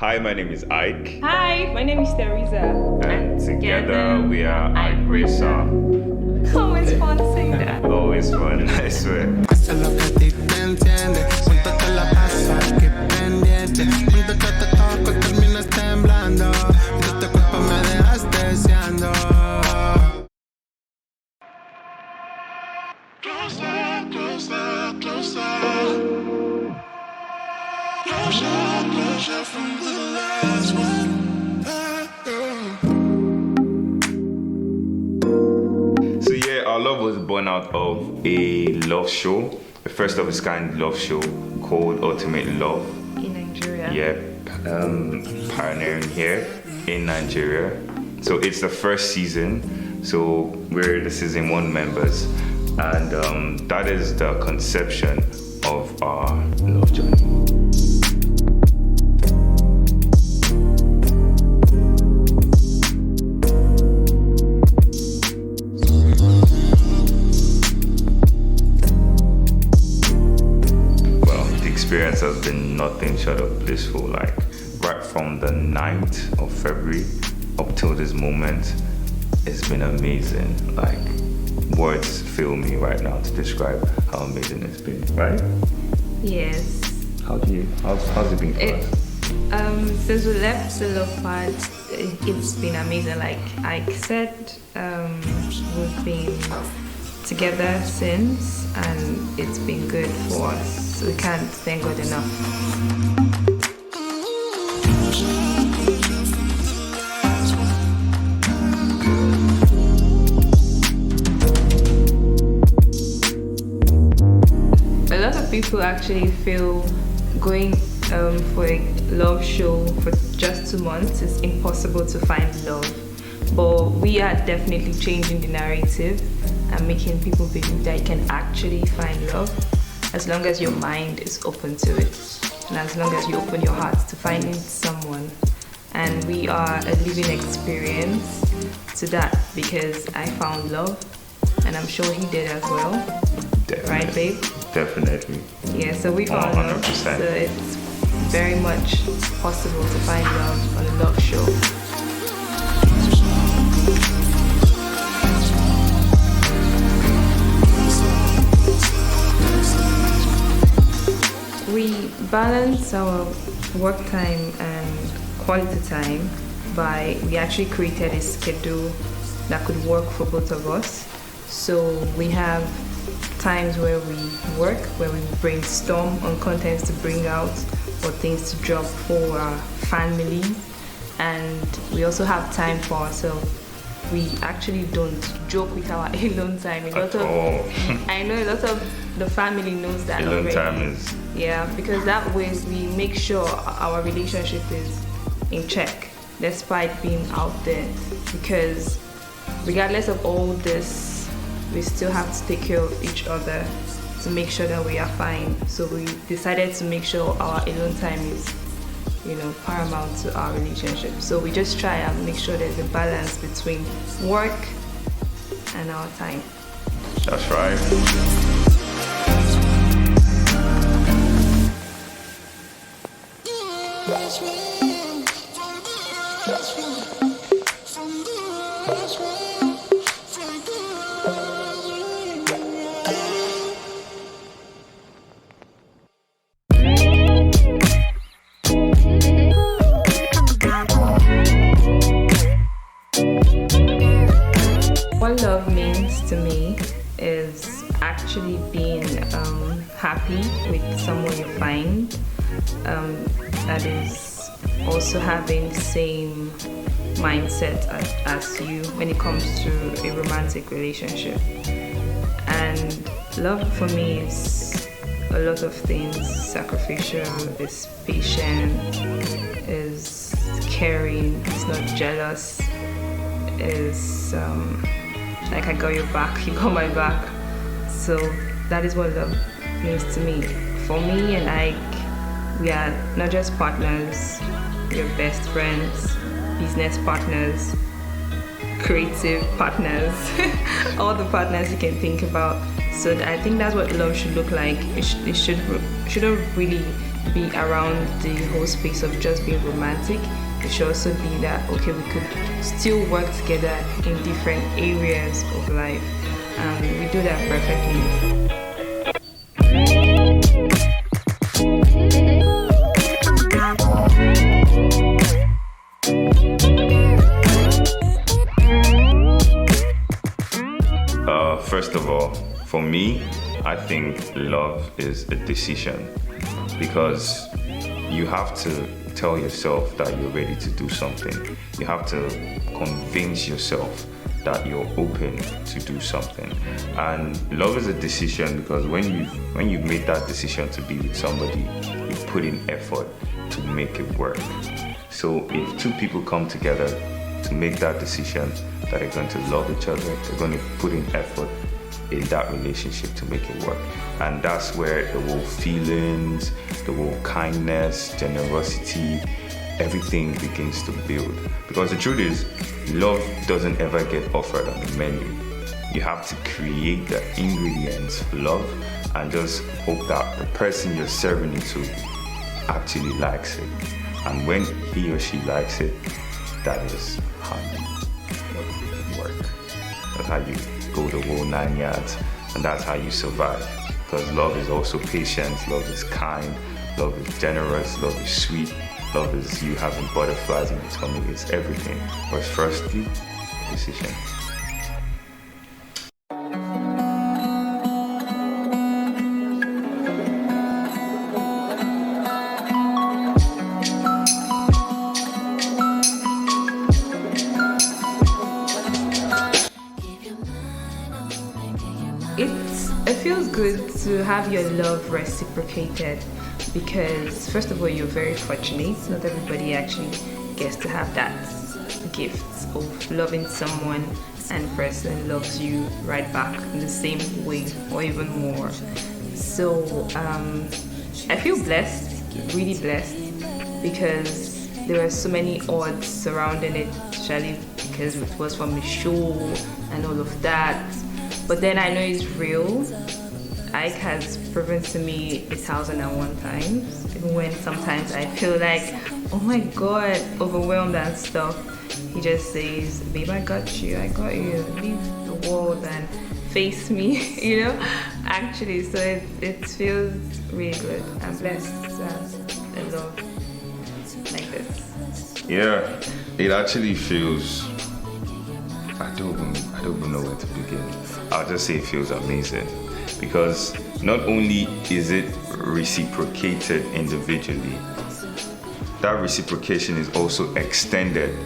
Hi, my name is Ike. Hi, my name is Theresa. And together we are Igrace. Always fun to say that. Always fun, I swear. So yeah, our love was born out of a love show, a first of its kind love show called Ultimate Love. In Nigeria. Yeah, pioneering here in Nigeria. So it's the first season, so we're the season 1 members, and that is the conception of our love journey. Experience has been nothing short of blissful. Like right from the 9th of February up till this moment, it's been amazing. Like words fail me right now to describe how amazing it's been, right? Yes. How's it been for us? Since we left the love part, it's been amazing. Like Ike said, we've been together since, and it's been good for us. So we can't thank God enough. A lot of people actually feel going for a love show for just 2 months is impossible to find love. But we are definitely changing the narrative and making people believe that you can actually find love as long as your mind is open to it and as long as you open your heart to finding someone. And we are a living experience to that, because I found love and I'm sure he did as well. Definitely. Right, babe? Definitely. Yeah, so we found 100%. love. So it's very much possible to find love on a love show. We balance our work time and quality time we actually created a schedule that could work for both of us. So we have times where we work, where we brainstorm on contents to bring out or things to drop for our family, and we also have time for ourselves. We actually don't joke with our alone time. I know a lot of the family knows that Alone already. time is... Yeah, because that way we make sure our relationship is in check despite being out there. Because regardless of all this, we still have to take care of each other to make sure that we are fine. So we decided to make sure our alone time is, paramount to our relationship. So we just try and make sure there's a balance between work and our time. That's right. What love means to me is actually being happy with someone you find that is also having the same mindset as you when it comes to a romantic relationship. And love for me is a lot of things. Sacrificial, is patient, is caring, it's not jealous, is like I got your back, you got my back. So that is what love means to me. For me and Ike, we are not just partners, we are best friends, business partners, creative partners, all the partners you can think about. So I think that's what love should look like. It shouldn't really be around the whole space of just being romantic. It should also be that, okay, we could still work together in different areas of life. We do that perfectly. First of all, for me, I think love is a decision, because you have to tell yourself that you're ready to do something. You have to convince yourself that you're open to do something. And love is a decision, because when you've made that decision to be with somebody, you put in effort to make it work. So if two people come together to make that decision that they're going to love each other, they're going to put in effort in that relationship to make it work. And that's where the whole feelings, the whole kindness, generosity, everything begins to build. Because the truth is, love doesn't ever get offered on the menu. You have to create the ingredients for love and just hope that the person you're serving it to actually likes it. And when he or she likes it, that is how you work. That's how you go the whole 9 yards, and that's how you survive. Because love is also patient, love is kind, love is generous, love is sweet, love is you having butterflies in your tummy, it's everything. But firstly, decision. It feels good to have your love reciprocated, because first of all, you're very fortunate. Not everybody actually gets to have that gift of loving someone and the person loves you right back in the same way or even more. So I feel blessed, really blessed, because there were so many odds surrounding it, especially because it was from a show and all of that. But then I know it's real. IYKE has proven to me 1,001 times, even when sometimes I feel like, oh my God, overwhelmed and stuff. He just says, babe, I got you, leave the world and face me, you know? Actually, so it feels really good. I'm blessed to have a love like this. Yeah, it actually feels, I don't even know where to begin. I'll just say it feels amazing, because not only is it reciprocated individually, that reciprocation is also extended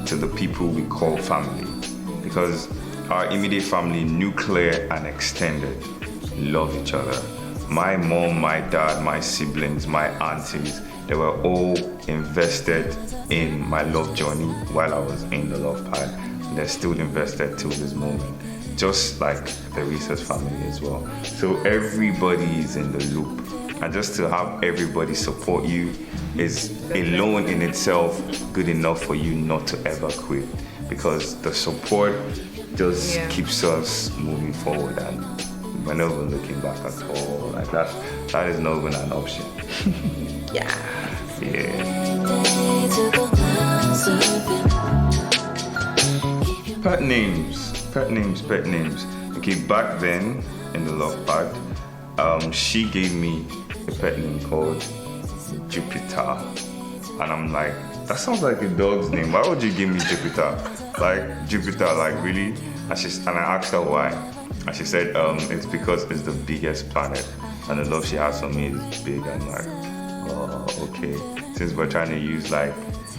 to the people we call family, because our immediate family, nuclear and extended, love each other. My mom, my dad, my siblings, my aunties, they were all invested in my love journey while I was in the love pad. They're still invested till this moment, just like Theresa's family as well. So everybody is in the loop, and just to have everybody support you is alone in itself good enough for you not to ever quit, because the support just keeps us moving forward, and we're never looking back at all. Like that is not even an option. Yeah. Pet names. Okay, back then in the love pad, she gave me a pet name called Jupiter, and I'm like, that sounds like a dog's name. Why would you give me Jupiter? Like Jupiter, like really? And I asked her why, and she said it's because it's the biggest planet, and the love she has for me is big. I'm like, oh, okay. Since we're trying to use like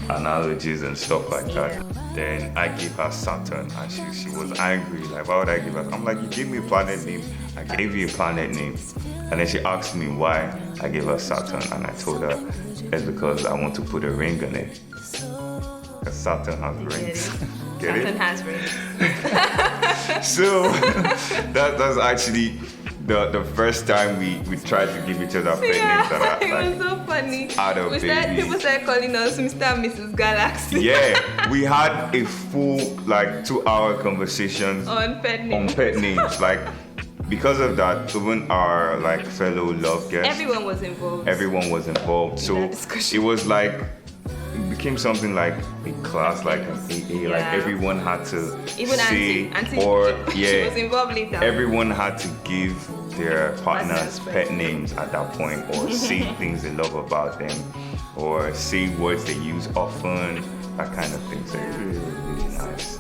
analogies and stuff like that. Then I gave her Saturn, and she was angry. Like, why would I give her? I'm like, you gave me a planet name. I gave you a planet name. And then she asked me why I gave her Saturn, and I told her it's because I want to put a ring on it. Because Saturn has rings. Get it? Saturn has rings. So that's actually the first time we tried to give each other pet names that are it was so funny. People started calling us Mr. and Mrs. Galaxy. Yeah, we had a full like 2-hour conversation on pet names. Like because of that, even our like fellow love guests, Everyone was involved. everyone was involved. So that discussion. it was like, it became something like a class, like an AA. Like Yeah. everyone had to Even say, Auntie, or she was involved later. everyone had to give their partners Partners, pet names at that point, or say things they love about them, or say words they use often, that kind of thing. So it was really, really nice.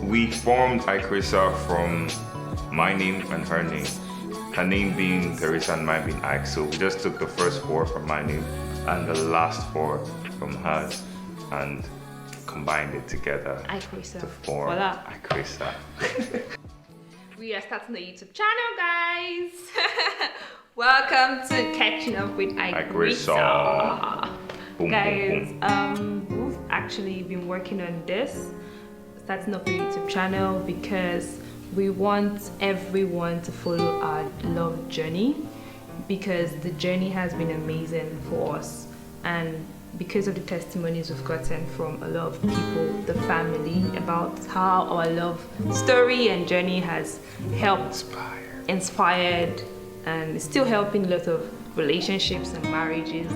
We formed Igrace from my name and her name. Her name being Theresa and mine being Ike. So we just took the first 4 from my name and the last 4 from hers and combined it together Igrace. to form Voila. Igrace. We are starting a YouTube channel, guys. Welcome to Catching Up with Igrace. Boom, Guys, boom, boom. we've actually been working on this, starting up a YouTube channel, because we want everyone to follow our love journey, because the journey has been amazing for us, and because of the testimonies we've gotten from a lot of people, the family, about how our love story and journey has helped, inspired, and is still helping a lot of relationships and marriages.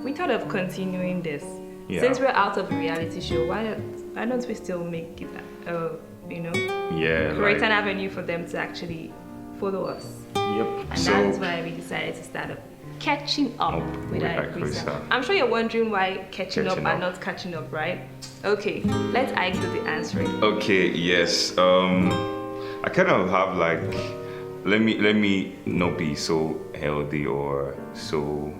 We thought of continuing this. Yeah. Since we're out of the reality show, why don't we still make it, Yeah, create like, an avenue for them to actually follow us? yep. And So that's why we decided to start up Catching Up with Igrace. Igrace. I'm sure you're wondering why catching up Catching and up. not catching up, right? Okay, let's Ike do the answering. okay, yes. I kind of have like, let me not be so healthy or so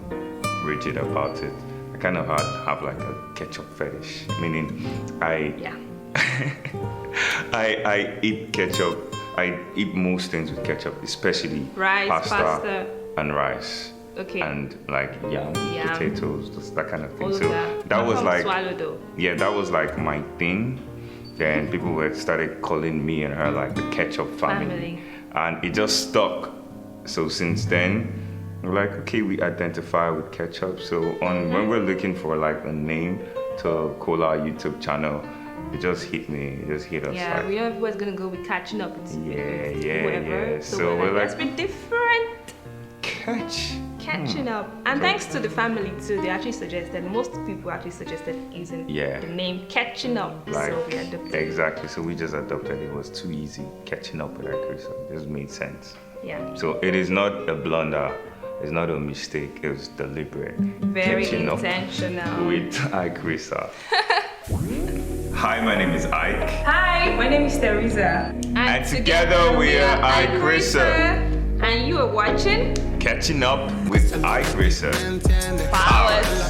rigid about it. I kind of have like a ketchup fetish, meaning Yeah. I eat ketchup. I eat most things with ketchup, especially Rice, pasta. and rice. Okay. And like yam, Yam. potatoes, just that kind of thing. All of So that. that was Not like, swallow though. yeah, that was like my thing. Then people were started calling me and her like the ketchup family. And it just stuck. So since then, we're like, okay, we identify with ketchup. So when we're looking for like a name to call our YouTube channel, it just hit me. It just hit us. Yeah, like, we always gonna go with catching up with whoever. yeah. So we're like, let's be different. Catching up. And thanks to the family too, they actually suggested, most people actually suggested using the name Catching Up. Like, so we adopted. exactly. So we just adopted it. It was too easy. Catching up with Igrace. It just made sense. Yeah. So it is not a blunder. It's not a mistake. It was deliberate. Very Catching up intentional. with Igrace. Hi, my name is Ike. Hi, my name is Theresa. And together we are Igrace. And you are watching Catching up with Igrace. Powers.